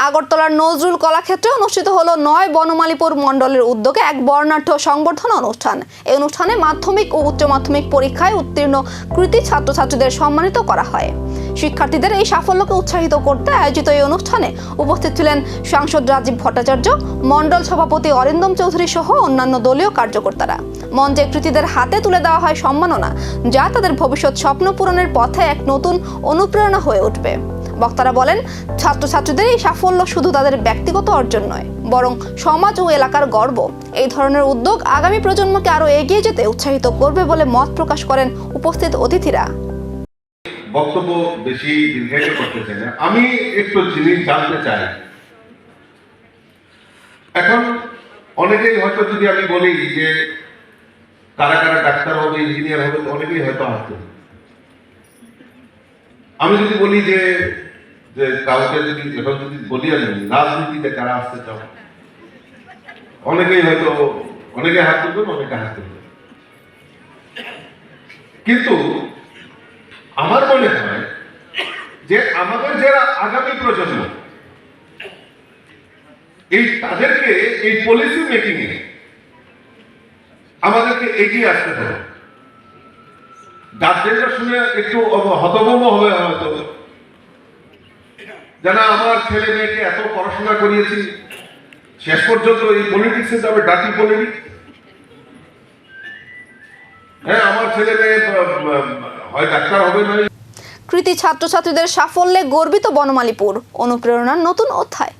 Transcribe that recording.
আগরতলার নজরুল কলাক্ষেত্রে অনুষ্ঠিত হলো ৯ বনমালীপুর মণ্ডলের উদ্যোগে এক বর্ণাঢ্য সংবর্ধনা অনুষ্ঠান। এই অনুষ্ঠানে মাধ্যমিক ও উচ্চ মাধ্যমিক পরীক্ষায় উত্তীর্ণ কৃতী ছাত্রছাত্রীদের সম্মানিত করা হয়। শিক্ষার্থীদের এই সাফল্যকে উৎসাহিত করতে আয়োজিত এই অনুষ্ঠানে উপস্থিত ছিলেন সাংসদ রাজীব ভট্টাচার্য, মণ্ডল সভাপতি অরিন্দম চৌধুরী সহ অন্যান্য দলীয় কার্যকর্তারা। মঞ্চে কৃতীদের হাতে তুলে দেওয়া হয় সম্মাননা, যা তাদের ভবিষ্যৎ স্বপ্ন পূরণের পথে এক নতুন অনুপ্রেরণা হয়ে উঠবে। বক্তারা বলেন, ছাত্রছাত্রীদের এই সাফল্য শুধু তাদের ব্যক্তিগত অর্জন নয়, বরং সমাজ ও এলাকার গর্ব। এই ধরনের উদ্যোগ আগামী প্রজন্মকে আরো এগিয়ে যেতে উৎসাহিত করবে বলে মত প্রকাশ করেন উপস্থিত অতিথিরা। বক্তব্য বেশি দীর্ঘায়িত করতে চাই না, আমি একটু জিনিস জানতে চাই। এখন অনেকেই হয়তো, যদি আমি বলি যে কারা কারা ডাক্তার হবে, ইঞ্জিনিয়ার হবে, অনেকেই হয়তো আসবে। আমি যদি বলি যে কাউকে যদি এখন যদি বলি আমি রাজনীতিতে কারা আসতে চাও, অনেকেই হয়তো অনেকে হাত তুলবেন, অনেকে হাত তুলবেন। কিন্তু আমার মনে হয় যে আমাদের যারা আগামী প্রজন্ম, তাদেরকে এই পলিসি মেকিং এ আমাদেরকে এগিয়ে আসতে হবে। গার্জেনরা শুনে একটু হতভম্ব হবে হয়তো, জানা আমার ছেলে মেয়েকে এত পড়াশোনা করিয়েছি, শেষ পর্যন্ত এই পলিটিক্সে যাবে, ডার্টি পলিটিক্স। হ্যাঁ, আমার ছেলে মেয়ে হয় ডাক্তার হবে না। কৃতী ছাত্রছাত্রীদের সাফল্যে গর্বিত বনমালীপুর, অনুপ্রেরণার নতুন অধ্যায়।